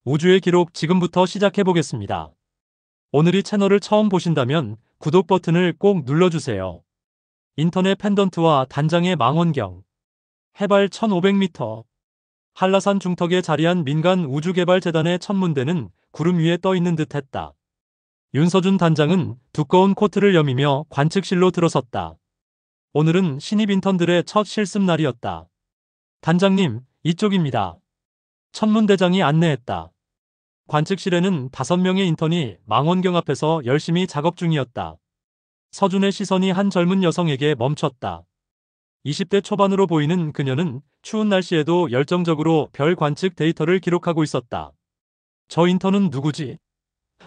우주의 기록 지금부터 시작해 보겠습니다. 오늘 이 채널을 처음 보신다면 구독 버튼을 꼭 눌러주세요. 인터넷 펜던트와 단장의 망원경. 해발 1500m. 한라산 중턱에 자리한 민간 우주개발재단의 천문대는 구름 위에 떠 있는 듯했다. 윤서준 단장은 두꺼운 코트를 여미며 관측실로 들어섰다. 오늘은 신입 인턴들의 첫 실습 날이었다. 단장님, 이쪽입니다. 천문대장이 안내했다. 관측실에는 5명의 인턴이 망원경 앞에서 열심히 작업 중이었다. 서준의 시선이 한 젊은 여성에게 멈췄다. 20대 초반으로 보이는 그녀는 추운 날씨에도 열정적으로 별 관측 데이터를 기록하고 있었다. 저 인턴은 누구지?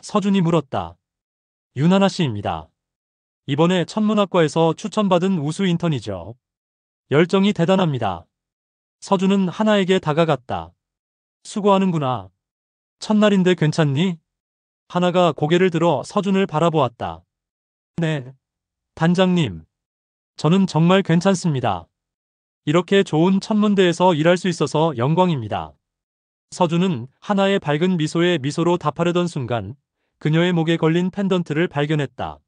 서준이 물었다. 윤하나 씨입니다. 이번에 천문학과에서 추천받은 우수 인턴이죠. 열정이 대단합니다. 서준은 하나에게 다가갔다. 수고하는구나. 첫날인데 괜찮니? 하나가 고개를 들어 서준을 바라보았다. 네, 단장님. 저는 정말 괜찮습니다. 이렇게 좋은 천문대에서 일할 수 있어서 영광입니다. 서준은 하나의 밝은 미소에 미소로 답하려던 순간 그녀의 목에 걸린 펜던트를 발견했다.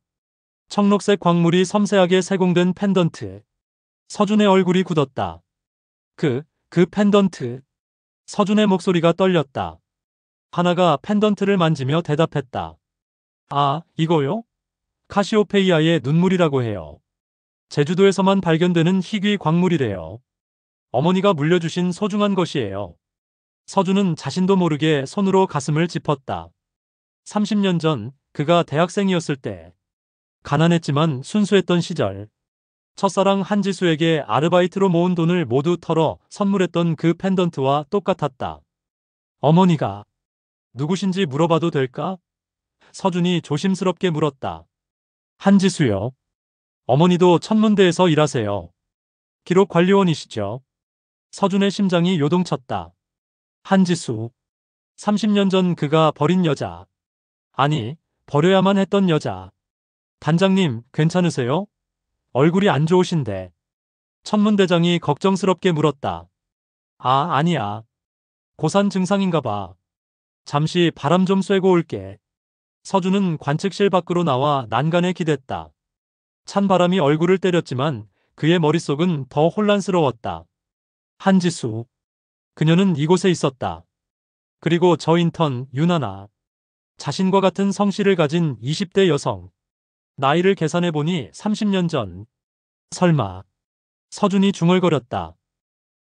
청록색 광물이 섬세하게 세공된 펜던트. 서준의 얼굴이 굳었다. 그 펜던트. 서준의 목소리가 떨렸다. 하나가 펜던트를 만지며 대답했다. 아, 이거요? 카시오페이아의 눈물이라고 해요. 제주도에서만 발견되는 희귀 광물이래요. 어머니가 물려주신 소중한 것이에요. 서준은 자신도 모르게 손으로 가슴을 짚었다. 30년 전 그가 대학생이었을 때, 가난했지만 순수했던 시절, 첫사랑 한지수에게 아르바이트로 모은 돈을 모두 털어 선물했던 그 펜던트와 똑같았다. 어머니가 누구신지 물어봐도 될까? 서준이 조심스럽게 물었다. 한지수요. 어머니도 천문대에서 일하세요. 기록관리원이시죠. 서준의 심장이 요동쳤다. 한지수. 30년 전 그가 버린 여자. 아니, 버려야만 했던 여자. 단장님, 괜찮으세요? 얼굴이 안 좋으신데. 천문대장이 걱정스럽게 물었다. 아, 아니야. 고산 증상인가 봐. 잠시 바람 좀 쐬고 올게. 서준은 관측실 밖으로 나와 난간에 기댔다. 찬 바람이 얼굴을 때렸지만 그의 머릿속은 더 혼란스러웠다. 한지수. 그녀는 이곳에 있었다. 그리고 저 인턴 윤하나. 자신과 같은 성씨를 가진 20대 여성. 나이를 계산해보니 30년 전. 설마. 서준이 중얼거렸다.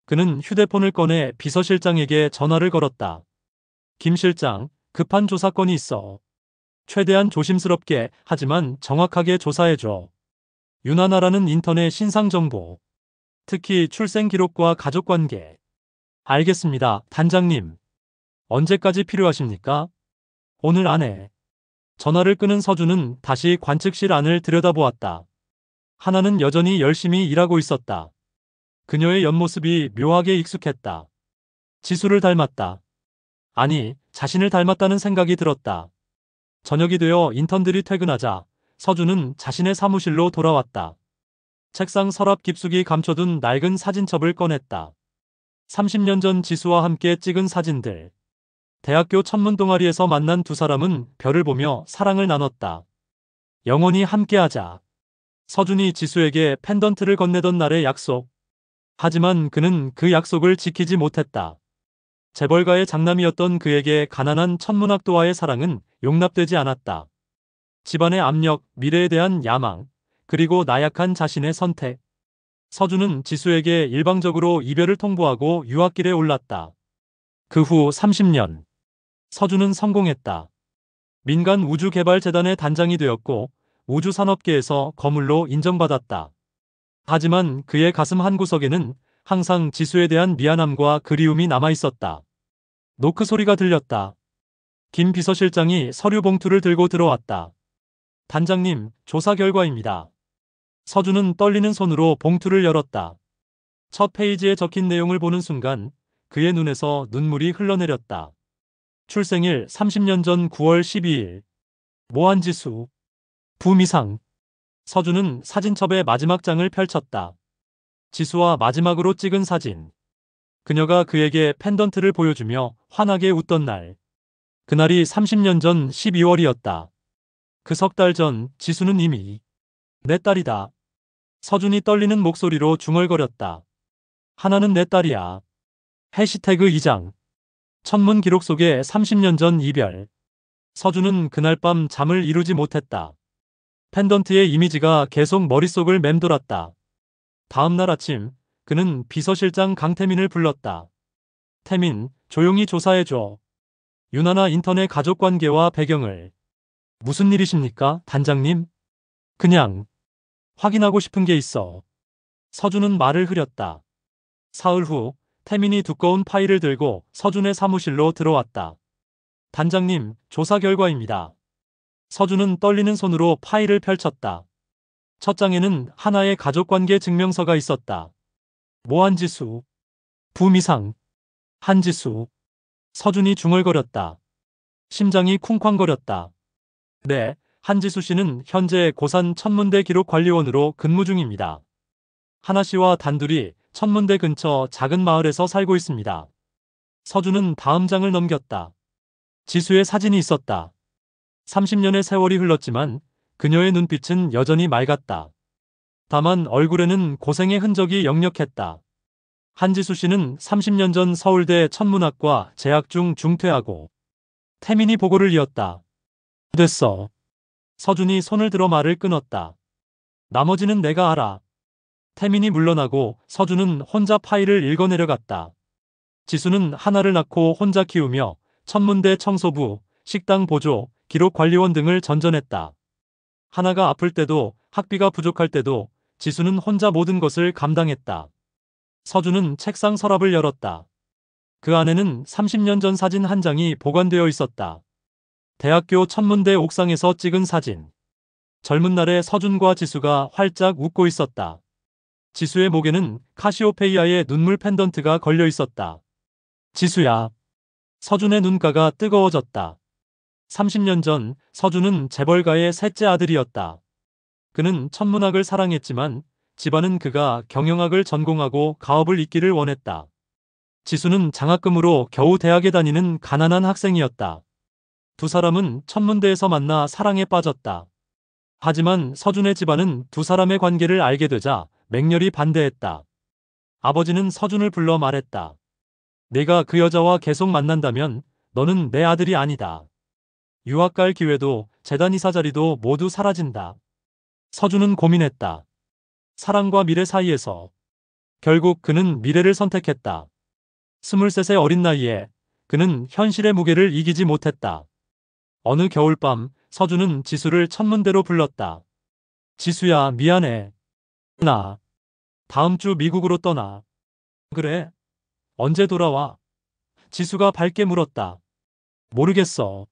그는 휴대폰을 꺼내 비서실장에게 전화를 걸었다. 김 실장, 급한 조사건이 있어. 최대한 조심스럽게 하지만 정확하게 조사해줘. 윤하나라는 인턴의 신상정보. 특히 출생 기록과 가족관계. 알겠습니다, 단장님. 언제까지 필요하십니까? 오늘 안에. 전화를 끊은 서준은 다시 관측실 안을 들여다보았다. 하나는 여전히 열심히 일하고 있었다. 그녀의 옆모습이 묘하게 익숙했다. 지수를 닮았다. 아니, 자신을 닮았다는 생각이 들었다. 저녁이 되어 인턴들이 퇴근하자 서준은 자신의 사무실로 돌아왔다. 책상 서랍 깊숙이 감춰둔 낡은 사진첩을 꺼냈다. 30년 전 지수와 함께 찍은 사진들. 대학교 천문 동아리에서 만난 두 사람은 별을 보며 사랑을 나눴다. 영원히 함께하자. 서준이 지수에게 펜던트를 건네던 날의 약속. 하지만 그는 그 약속을 지키지 못했다. 재벌가의 장남이었던 그에게 가난한 천문학도와의 사랑은 용납되지 않았다. 집안의 압력, 미래에 대한 야망, 그리고 나약한 자신의 선택. 서준은 지수에게 일방적으로 이별을 통보하고 유학길에 올랐다. 그 후 30년. 서준은 성공했다. 민간 우주개발재단의 단장이 되었고 우주산업계에서 거물로 인정받았다. 하지만 그의 가슴 한구석에는 항상 지수에 대한 미안함과 그리움이 남아있었다. 노크 소리가 들렸다. 김 비서실장이 서류 봉투를 들고 들어왔다. 단장님, 조사 결과입니다. 서준은 떨리는 손으로 봉투를 열었다. 첫 페이지에 적힌 내용을 보는 순간 그의 눈에서 눈물이 흘러내렸다. 출생일 30년 전 9월 12일. 모한지수. 부미상. 서준은 사진첩의 마지막 장을 펼쳤다. 지수와 마지막으로 찍은 사진. 그녀가 그에게 펜던트를 보여주며 환하게 웃던 날. 그날이 30년 전 12월이었다. 그 석 달 전 지수는 이미 내 딸이다. 서준이 떨리는 목소리로 중얼거렸다. 하나는 내 딸이야. 해시태그 2장. 천문 기록 속에 30년 전 이별. 서준은 그날 밤 잠을 이루지 못했다. 펜던트의 이미지가 계속 머릿속을 맴돌았다. 다음 날 아침 그는 비서실장 강태민을 불렀다. 태민, 조용히 조사해줘. 유나나 인턴의 가족관계와 배경을. 무슨 일이십니까, 단장님? 그냥 확인하고 싶은 게 있어. 서준은 말을 흐렸다. 사흘 후 태민이 두꺼운 파일을 들고 서준의 사무실로 들어왔다. 단장님, 조사 결과입니다. 서준은 떨리는 손으로 파일을 펼쳤다. 첫 장에는 하나의 가족관계 증명서가 있었다. 모한지수, 부미상, 한지수. 서준이 중얼거렸다. 심장이 쿵쾅거렸다. 네, 한지수 씨는 현재 고산 천문대 기록관리원으로 근무 중입니다. 하나 씨와 단둘이 천문대 근처 작은 마을에서 살고 있습니다. 서준은 다음 장을 넘겼다. 지수의 사진이 있었다. 30년의 세월이 흘렀지만 그녀의 눈빛은 여전히 맑았다. 다만 얼굴에는 고생의 흔적이 역력했다. 한지수 씨는 30년 전 서울대 천문학과 재학 중 중퇴하고 태민이 보고를 이었다. 됐어. 서준이 손을 들어 말을 끊었다. 나머지는 내가 알아. 태민이 물러나고 서준은 혼자 파일을 읽어내려갔다. 지수는 하나를 낳고 혼자 키우며 천문대 청소부, 식당 보조, 기록관리원 등을 전전했다. 하나가 아플 때도 학비가 부족할 때도 지수는 혼자 모든 것을 감당했다. 서준은 책상 서랍을 열었다. 그 안에는 30년 전 사진 한 장이 보관되어 있었다. 대학교 천문대 옥상에서 찍은 사진. 젊은 날의 서준과 지수가 활짝 웃고 있었다. 지수의 목에는 카시오페이아의 눈물 펜던트가 걸려 있었다. 지수야. 서준의 눈가가 뜨거워졌다. 30년 전 서준은 재벌가의 셋째 아들이었다. 그는 천문학을 사랑했지만 집안은 그가 경영학을 전공하고 가업을 잇기를 원했다. 지수는 장학금으로 겨우 대학에 다니는 가난한 학생이었다. 두 사람은 천문대에서 만나 사랑에 빠졌다. 하지만 서준의 집안은 두 사람의 관계를 알게 되자 맹렬히 반대했다. 아버지는 서준을 불러 말했다. 내가 그 여자와 계속 만난다면 너는 내 아들이 아니다. 유학 갈 기회도 재단 이사 자리도 모두 사라진다. 서준은 고민했다. 사랑과 미래 사이에서. 결국 그는 미래를 선택했다. 23세 어린 나이에 그는 현실의 무게를 이기지 못했다. 어느 겨울밤 서준은 지수를 천문대로 불렀다. 지수야, 미안해. 나 다음 주 미국으로 떠나. 그래? 언제 돌아와? 지수가 밝게 물었다. 모르겠어.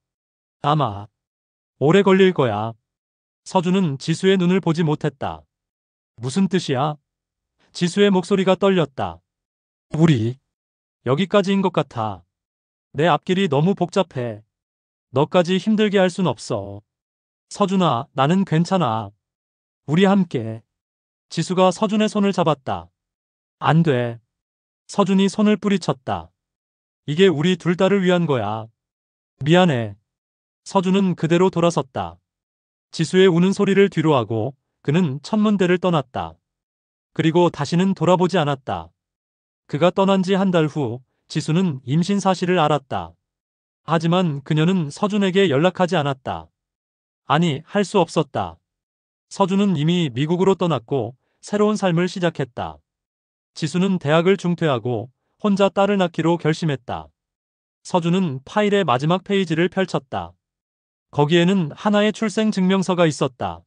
아마 오래 걸릴 거야. 서준은 지수의 눈을 보지 못했다. 무슨 뜻이야? 지수의 목소리가 떨렸다. 우리 여기까지인 것 같아. 내 앞길이 너무 복잡해. 너까지 힘들게 할 순 없어. 서준아, 나는 괜찮아. 우리 함께. 지수가 서준의 손을 잡았다. 안 돼. 서준이 손을 뿌리쳤다. 이게 우리 둘 다를 위한 거야. 미안해. 서준은 그대로 돌아섰다. 지수의 우는 소리를 뒤로하고 그는 천문대를 떠났다. 그리고 다시는 돌아보지 않았다. 그가 떠난 지 한 달 후 지수는 임신 사실을 알았다. 하지만 그녀는 서준에게 연락하지 않았다. 아니, 할 수 없었다. 서준은 이미 미국으로 떠났고 새로운 삶을 시작했다. 지수는 대학을 중퇴하고 혼자 딸을 낳기로 결심했다. 서준은 파일의 마지막 페이지를 펼쳤다. 거기에는 하나의 출생 증명서가 있었다.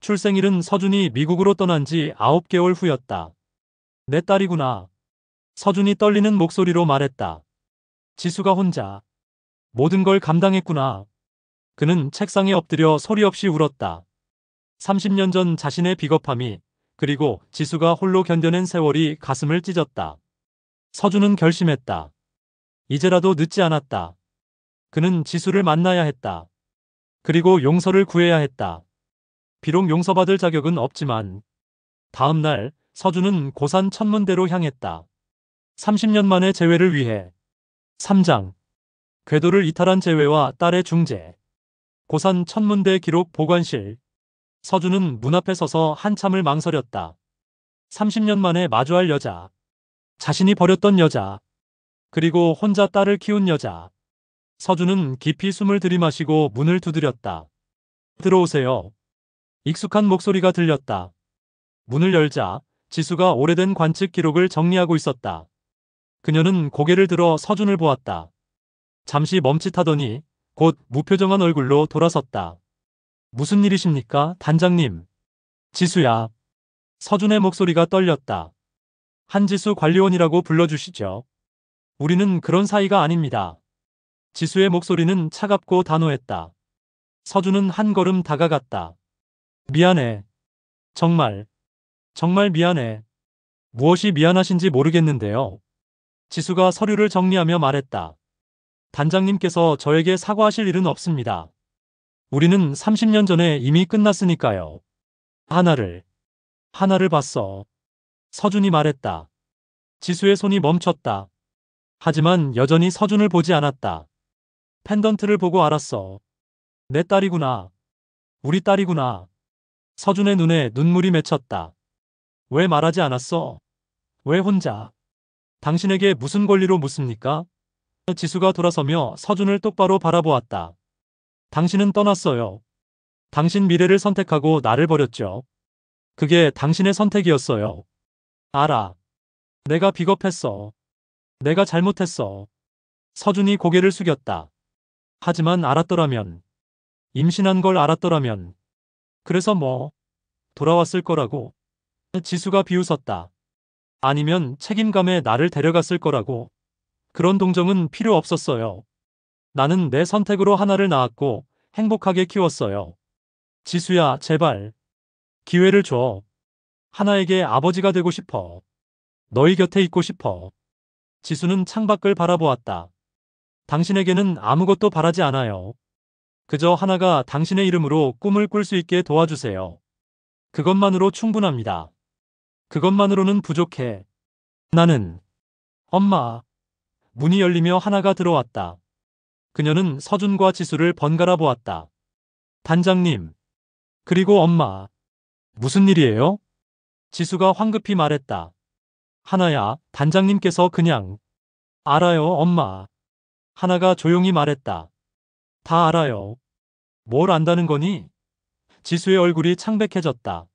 출생일은 서준이 미국으로 떠난 지 9개월 후였다. 내 딸이구나. 서준이 떨리는 목소리로 말했다. 지수가 혼자 모든 걸 감당했구나. 그는 책상에 엎드려 소리 없이 울었다. 30년 전 자신의 비겁함이 그리고 지수가 홀로 견뎌낸 세월이 가슴을 찢었다. 서준은 결심했다. 이제라도 늦지 않았다. 그는 지수를 만나야 했다. 그리고 용서를 구해야 했다. 비록 용서받을 자격은 없지만 다음 날 서준은 고산 천문대로 향했다. 30년 만의 재회를 위해. 3장. 궤도를 이탈한 재회와 딸의 중재. 고산 천문대 기록 보관실. 서준은 문 앞에 서서 한참을 망설였다. 30년 만에 마주할 여자. 자신이 버렸던 여자. 그리고 혼자 딸을 키운 여자. 서준은 깊이 숨을 들이마시고 문을 두드렸다. 들어오세요. 익숙한 목소리가 들렸다. 문을 열자 지수가 오래된 관측 기록을 정리하고 있었다. 그녀는 고개를 들어 서준을 보았다. 잠시 멈칫하더니 곧 무표정한 얼굴로 돌아섰다. 무슨 일이십니까, 단장님? 지수야. 서준의 목소리가 떨렸다. 한지수 관리원이라고 불러주시죠. 우리는 그런 사이가 아닙니다. 지수의 목소리는 차갑고 단호했다. 서준은 한 걸음 다가갔다. 미안해. 정말 미안해. 무엇이 미안하신지 모르겠는데요. 지수가 서류를 정리하며 말했다. 단장님께서 저에게 사과하실 일은 없습니다. 우리는 30년 전에 이미 끝났으니까요. 하나를 봤어. 서준이 말했다. 지수의 손이 멈췄다. 하지만 여전히 서준을 보지 않았다. 펜던트를 보고 알았어. 내 딸이구나. 우리 딸이구나. 서준의 눈에 눈물이 맺혔다. 왜 말하지 않았어? 왜 혼자? 당신에게 무슨 권리로 묻습니까? 지수가 돌아서며 서준을 똑바로 바라보았다. 당신은 떠났어요. 당신 미래를 선택하고 나를 버렸죠. 그게 당신의 선택이었어요. 알아. 내가 비겁했어. 내가 잘못했어. 서준이 고개를 숙였다. 하지만 알았더라면. 임신한 걸 알았더라면. 그래서 뭐? 돌아왔을 거라고. 지수가 비웃었다. 아니면 책임감에 나를 데려갔을 거라고. 그런 동정은 필요 없었어요. 나는 내 선택으로 하나를 낳았고 행복하게 키웠어요. 지수야, 제발. 기회를 줘. 하나에게 아버지가 되고 싶어. 너희 곁에 있고 싶어. 지수는 창밖을 바라보았다. 당신에게는 아무것도 바라지 않아요. 그저 하나가 당신의 이름으로 꿈을 꿀 수 있게 도와주세요. 그것만으로 충분합니다. 그것만으로는 부족해. 나는. 엄마. 문이 열리며 하나가 들어왔다. 그녀는 서준과 지수를 번갈아 보았다. 단장님. 그리고 엄마. 무슨 일이에요? 지수가 황급히 말했다. 하나야, 단장님께서 그냥. 알아요, 엄마. 하나가 조용히 말했다. 다 알아요. 뭘 안다는 거니? 지수의 얼굴이 창백해졌다.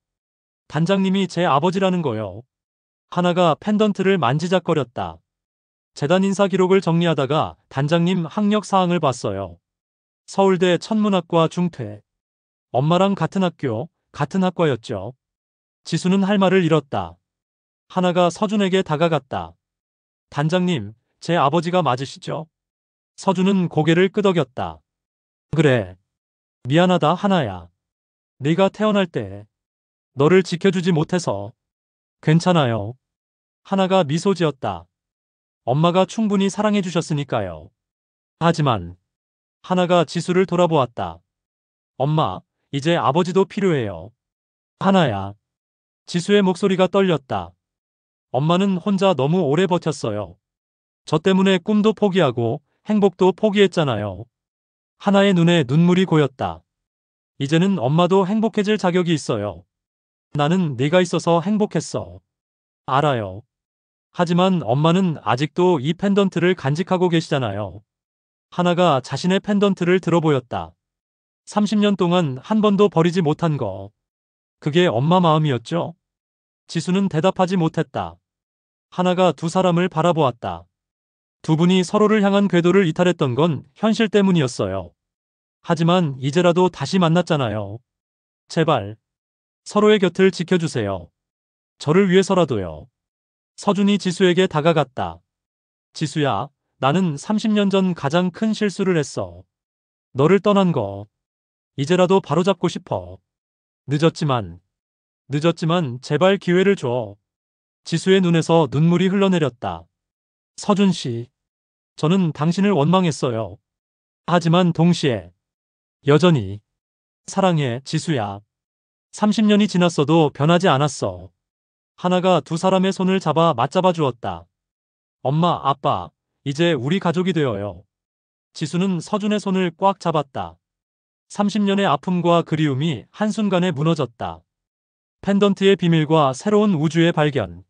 단장님이 제 아버지라는 거요. 하나가 펜던트를 만지작거렸다. 재단 인사 기록을 정리하다가 단장님 학력 사항을 봤어요. 서울대 천문학과 중퇴. 엄마랑 같은 학교, 같은 학과였죠. 지수는 할 말을 잃었다. 하나가 서준에게 다가갔다. 단장님, 제 아버지가 맞으시죠? 서준은 고개를 끄덕였다. 그래. 미안하다, 하나야. 네가 태어날 때 너를 지켜주지 못해서. 괜찮아요. 하나가 미소 지었다. 엄마가 충분히 사랑해 주셨으니까요. 하지만 하나가 지수를 돌아보았다. 엄마, 이제 아버지도 필요해요. 하나야. 지수의 목소리가 떨렸다. 엄마는 혼자 너무 오래 버텼어요. 저 때문에 꿈도 포기하고 행복도 포기했잖아요. 하나의 눈에 눈물이 고였다. 이제는 엄마도 행복해질 자격이 있어요. 나는 네가 있어서 행복했어. 알아요. 하지만 엄마는 아직도 이 펜던트를 간직하고 계시잖아요. 하나가 자신의 펜던트를 들어보였다. 30년 동안 한 번도 버리지 못한 거. 그게 엄마 마음이었죠? 지수는 대답하지 못했다. 하나가 두 사람을 바라보았다. 두 분이 서로를 향한 궤도를 이탈했던 건 현실 때문이었어요. 하지만 이제라도 다시 만났잖아요. 제발. 서로의 곁을 지켜주세요. 저를 위해서라도요. 서준이 지수에게 다가갔다. 지수야, 나는 30년 전 가장 큰 실수를 했어. 너를 떠난 거. 이제라도 바로잡고 싶어. 늦었지만 제발 기회를 줘. 지수의 눈에서 눈물이 흘러내렸다. 서준 씨, 저는 당신을 원망했어요. 하지만 동시에 여전히 사랑해, 지수야. 30년이 지났어도 변하지 않았어. 하나가 두 사람의 손을 잡아 맞잡아 주었다. 엄마, 아빠, 이제 우리 가족이 되어요. 지수는 서준의 손을 꽉 잡았다. 30년의 아픔과 그리움이 한순간에 무너졌다. 펜던트의 비밀과 새로운 우주의 발견.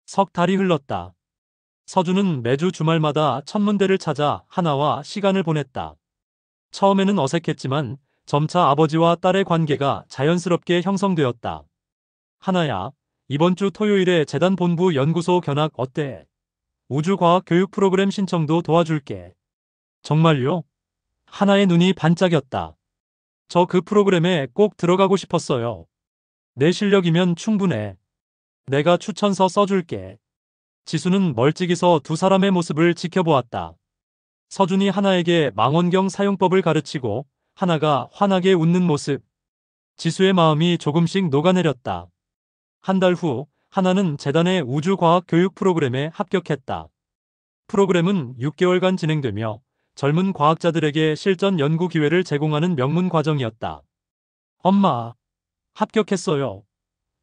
석 달이 흘렀다. 서준은 매주 주말마다 천문대를 찾아 하나와 시간을 보냈다. 처음에는 어색했지만 점차 아버지와 딸의 관계가 자연스럽게 형성되었다. 하나야, 이번 주 토요일에 재단 본부 연구소 견학 어때? 우주과학 교육 프로그램 신청도 도와줄게. 정말요? 하나의 눈이 반짝였다. 저 그 프로그램에 꼭 들어가고 싶었어요. 내 실력이면 충분해. 내가 추천서 써줄게. 지수는 멀찍이서 두 사람의 모습을 지켜보았다. 서준이 하나에게 망원경 사용법을 가르치고 하나가 환하게 웃는 모습. 지수의 마음이 조금씩 녹아내렸다. 한 달 후 하나는 재단의 우주과학 교육 프로그램에 합격했다. 프로그램은 6개월간 진행되며 젊은 과학자들에게 실전 연구 기회를 제공하는 명문 과정이었다. 엄마, 합격했어요.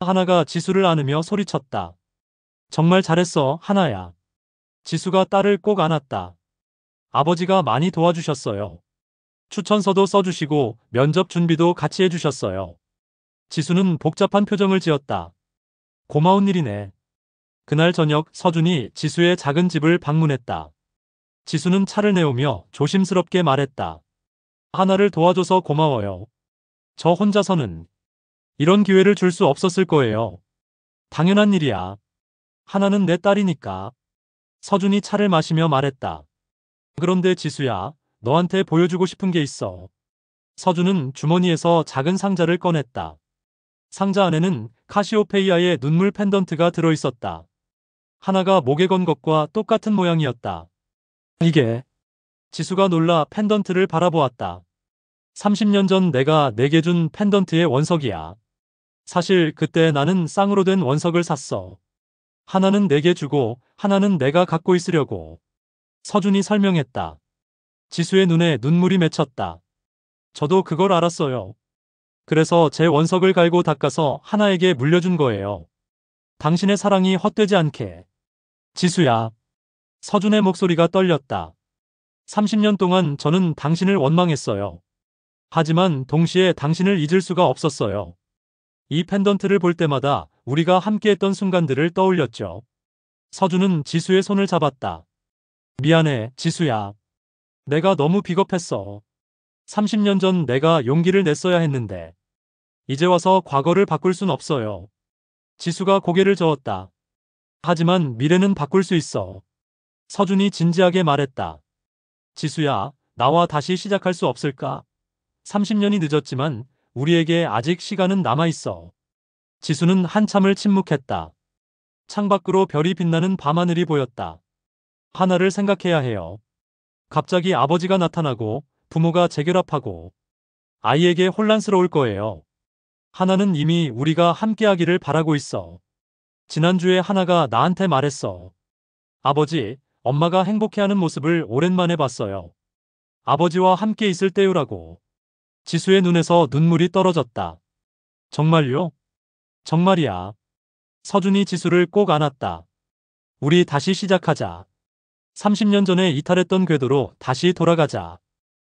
하나가 지수를 안으며 소리쳤다. 정말 잘했어, 하나야. 지수가 딸을 꼭 안았다. 아버지가 많이 도와주셨어요. 추천서도 써주시고 면접 준비도 같이 해주셨어요. 지수는 복잡한 표정을 지었다. 고마운 일이네. 그날 저녁 서준이 지수의 작은 집을 방문했다. 지수는 차를 내오며 조심스럽게 말했다. 하나를 도와줘서 고마워요. 저 혼자서는 이런 기회를 줄 수 없었을 거예요. 당연한 일이야. 하나는 내 딸이니까. 서준이 차를 마시며 말했다. 그런데 지수야, 너한테 보여주고 싶은 게 있어. 서준은 주머니에서 작은 상자를 꺼냈다. 상자 안에는 카시오페이아의 눈물 펜던트가 들어있었다. 하나가 목에 건 것과 똑같은 모양이었다. 이게... 지수가 놀라 펜던트를 바라보았다. 30년 전 내가 내게 준 펜던트의 원석이야. 사실 그때 나는 쌍으로 된 원석을 샀어. 하나는 내게 주고 하나는 내가 갖고 있으려고. 서준이 설명했다. 지수의 눈에 눈물이 맺혔다. 저도 그걸 알았어요. 그래서 제 원석을 갈고 닦아서 하나에게 물려준 거예요. 당신의 사랑이 헛되지 않게. 지수야. 서준의 목소리가 떨렸다. 30년 동안 저는 당신을 원망했어요. 하지만 동시에 당신을 잊을 수가 없었어요. 이 펜던트를 볼 때마다 우리가 함께했던 순간들을 떠올렸죠. 서준은 지수의 손을 잡았다. 미안해, 지수야. 내가 너무 비겁했어. 30년 전 내가 용기를 냈어야 했는데. 이제 와서 과거를 바꿀 순 없어요. 지수가 고개를 저었다. 하지만 미래는 바꿀 수 있어. 서준이 진지하게 말했다. 지수야, 나와 다시 시작할 수 없을까? 30년이 늦었지만 우리에게 아직 시간은 남아있어. 지수는 한참을 침묵했다. 창밖으로 별이 빛나는 밤하늘이 보였다. 하나를 생각해야 해요. 갑자기 아버지가 나타나고 부모가 재결합하고 아이에게 혼란스러울 거예요. 하나는 이미 우리가 함께하기를 바라고 있어. 지난주에 하나가 나한테 말했어. 아버지, 엄마가 행복해하는 모습을 오랜만에 봤어요. 아버지와 함께 있을 때요라고. 지수의 눈에서 눈물이 떨어졌다. 정말요? 정말이야. 서준이 지수를 꼭 안았다. 우리 다시 시작하자. 30년 전에 이탈했던 궤도로 다시 돌아가자.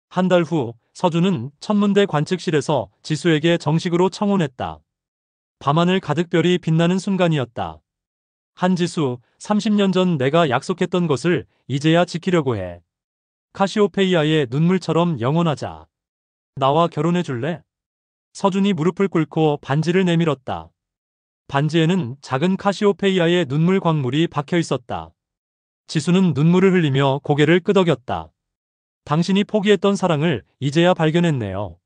한 달 후 서준은 천문대 관측실에서 지수에게 정식으로 청혼했다. 밤하늘 가득 별이 빛나는 순간이었다. 한지수, 30년 전 내가 약속했던 것을 이제야 지키려고 해. 카시오페이아의 눈물처럼 영원하자. 나와 결혼해 줄래? 서준이 무릎을 꿇고 반지를 내밀었다. 반지에는 작은 카시오페이아의 눈물 광물이 박혀 있었다. 지수는 눈물을 흘리며 고개를 끄덕였다. 당신이 포기했던 사랑을 이제야 발견했네요.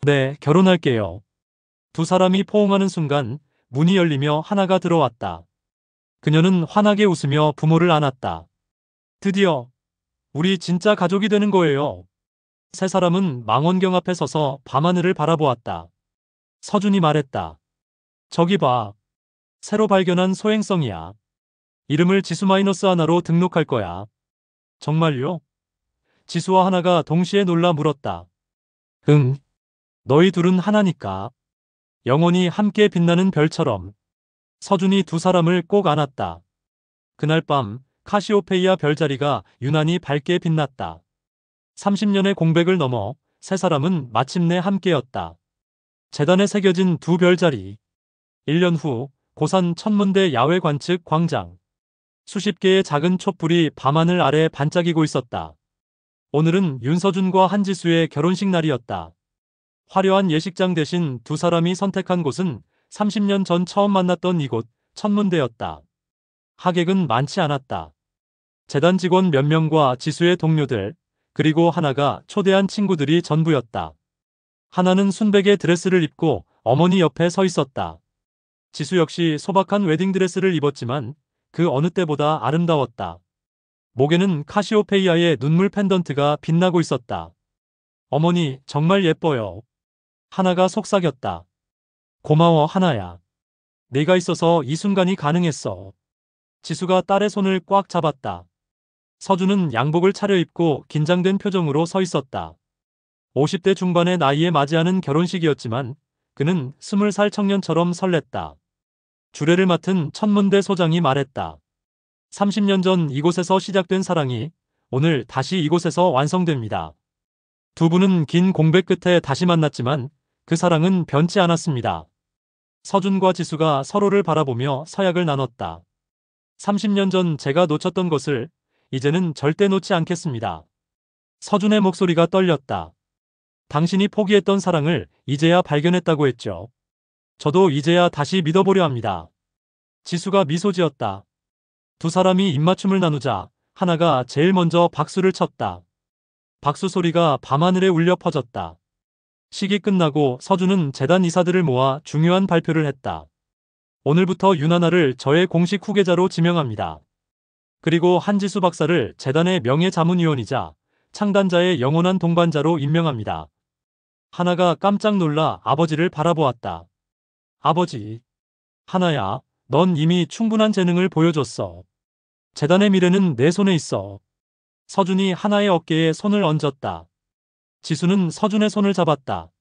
네, 결혼할게요. 두 사람이 포옹하는 순간 문이 열리며 하나가 들어왔다. 그녀는 환하게 웃으며 부모를 안았다. 드디어 우리 진짜 가족이 되는 거예요. 세 사람은 망원경 앞에 서서 밤하늘을 바라보았다. 서준이 말했다. 저기 봐. 새로 발견한 소행성이야. 이름을 지수-하나로 등록할 거야. 정말요? 지수와 하나가 동시에 놀라 물었다. 응. 너희 둘은 하나니까. 영원히 함께 빛나는 별처럼. 서준이 두 사람을 꼭 안았다. 그날 밤 카시오페이아 별자리가 유난히 밝게 빛났다. 30년의 공백을 넘어 세 사람은 마침내 함께였다. 재단에 새겨진 두 별자리. 1년 후 고산 천문대 야외 관측 광장. 수십 개의 작은 촛불이 밤하늘 아래 반짝이고 있었다. 오늘은 윤서준과 한지수의 결혼식 날이었다. 화려한 예식장 대신 두 사람이 선택한 곳은 30년 전 처음 만났던 이곳, 천문대였다. 하객은 많지 않았다. 재단 직원 몇 명과 지수의 동료들, 그리고 하나가 초대한 친구들이 전부였다. 하나는 순백의 드레스를 입고 어머니 옆에 서 있었다. 지수 역시 소박한 웨딩드레스를 입었지만 그 어느 때보다 아름다웠다. 목에는 카시오페이아의 눈물 펜던트가 빛나고 있었다. 어머니, 정말 예뻐요. 하나가 속삭였다. 고마워, 하나야. 네가 있어서 이 순간이 가능했어. 지수가 딸의 손을 꽉 잡았다. 서준은 양복을 차려입고 긴장된 표정으로 서 있었다. 50대 중반의 나이에 맞이하는 결혼식이었지만 그는 20살 청년처럼 설렜다. 주례를 맡은 천문대 소장이 말했다. 30년 전 이곳에서 시작된 사랑이 오늘 다시 이곳에서 완성됩니다. 두 분은 긴 공백 끝에 다시 만났지만 그 사랑은 변치 않았습니다. 서준과 지수가 서로를 바라보며 서약을 나눴다. 30년 전 제가 놓쳤던 것을 이제는 절대 놓지 않겠습니다. 서준의 목소리가 떨렸다. 당신이 포기했던 사랑을 이제야 발견했다고 했죠. 저도 이제야 다시 믿어보려 합니다. 지수가 미소 지었다. 두 사람이 입맞춤을 나누자 하나가 제일 먼저 박수를 쳤다. 박수 소리가 밤하늘에 울려 퍼졌다. 식이 끝나고 서준은 재단 이사들을 모아 중요한 발표를 했다. 오늘부터 윤하나를 저의 공식 후계자로 지명합니다. 그리고 한지수 박사를 재단의 명예자문위원이자 창단자의 영원한 동반자로 임명합니다. 하나가 깜짝 놀라 아버지를 바라보았다. 아버지. 하나야, 넌 이미 충분한 재능을 보여줬어. 재단의 미래는 내 손에 있어. 서준이 하나의 어깨에 손을 얹었다. 지수는 서준의 손을 잡았다.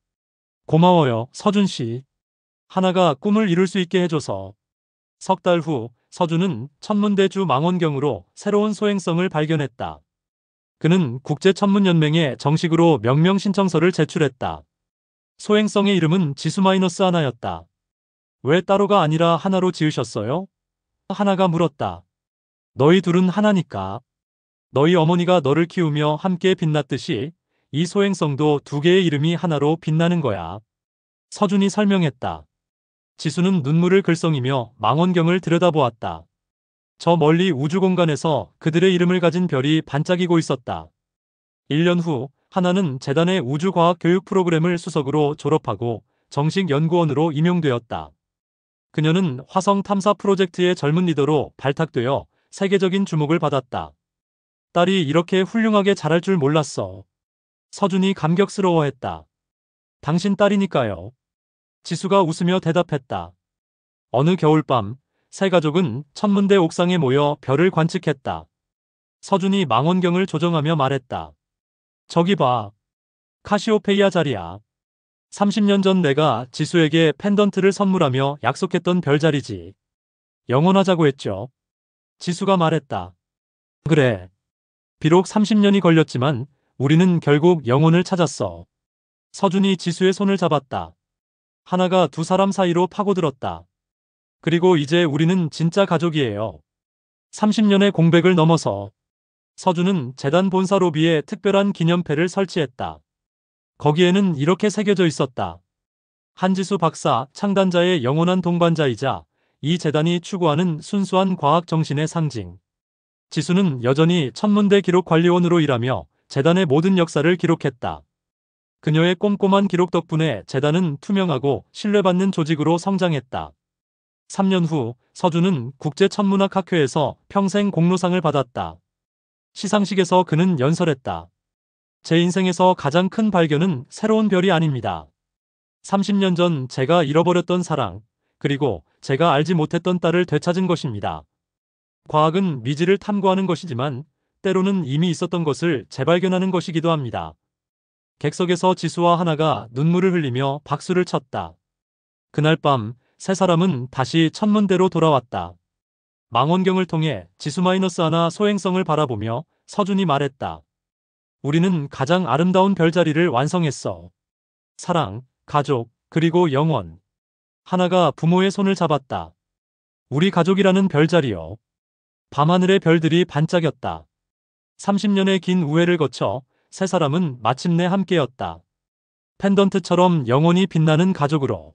고마워요, 서준 씨. 하나가 꿈을 이룰 수 있게 해줘서. 석 달 후 서준은 천문대주 망원경으로 새로운 소행성을 발견했다. 그는 국제천문연맹에 정식으로 명명 신청서를 제출했다. 소행성의 이름은 지수-1였다. 왜 따로가 아니라 하나로 지으셨어요? 하나가 물었다. 너희 둘은 하나니까. 너희 어머니가 너를 키우며 함께 빛났듯이 이 소행성도 두 개의 이름이 하나로 빛나는 거야. 서준이 설명했다. 지수는 눈물을 글썽이며 망원경을 들여다보았다. 저 멀리 우주공간에서 그들의 이름을 가진 별이 반짝이고 있었다. 1년 후 하나는 재단의 우주과학 교육 프로그램을 수석으로 졸업하고 정식 연구원으로 임용되었다. 그녀는 화성 탐사 프로젝트의 젊은 리더로 발탁되어 세계적인 주목을 받았다. 딸이 이렇게 훌륭하게 자랄 줄 몰랐어. 서준이 감격스러워했다. 당신 딸이니까요. 지수가 웃으며 대답했다. 어느 겨울밤 세 가족은 천문대 옥상에 모여 별을 관측했다. 서준이 망원경을 조정하며 말했다. 저기 봐. 카시오페이아 자리야. 30년 전 내가 지수에게 펜던트를 선물하며 약속했던 별자리지. 영원하자고 했죠. 지수가 말했다. 그래. 비록 30년이 걸렸지만 우리는 결국 영혼을 찾았어. 서준이 지수의 손을 잡았다. 하나가 두 사람 사이로 파고들었다. 그리고 이제 우리는 진짜 가족이에요. 30년의 공백을 넘어서. 서준은 재단 본사 로비에 특별한 기념패를 설치했다. 거기에는 이렇게 새겨져 있었다. 한지수 박사, 창단자의 영원한 동반자이자 이 재단이 추구하는 순수한 과학 정신의 상징. 지수는 여전히 천문대 기록관리원으로 일하며 재단의 모든 역사를 기록했다. 그녀의 꼼꼼한 기록 덕분에 재단은 투명하고 신뢰받는 조직으로 성장했다. 3년 후 서준은 국제천문학학회에서 평생 공로상을 받았다. 시상식에서 그는 연설했다. 제 인생에서 가장 큰 발견은 새로운 별이 아닙니다. 30년 전 제가 잃어버렸던 사랑, 그리고 제가 알지 못했던 딸을 되찾은 것입니다. 과학은 미지를 탐구하는 것이지만 때로는 이미 있었던 것을 재발견하는 것이기도 합니다. 객석에서 지수와 하나가 눈물을 흘리며 박수를 쳤다. 그날 밤 세 사람은 다시 천문대로 돌아왔다. 망원경을 통해 지수-1 소행성을 바라보며 서준이 말했다. 우리는 가장 아름다운 별자리를 완성했어. 사랑, 가족, 그리고 영원. 하나가 부모의 손을 잡았다. 우리 가족이라는 별자리요. 밤하늘의 별들이 반짝였다. 30년의 긴 우애를 거쳐 세 사람은 마침내 함께였다. 펜던트처럼 영원히 빛나는 가족으로.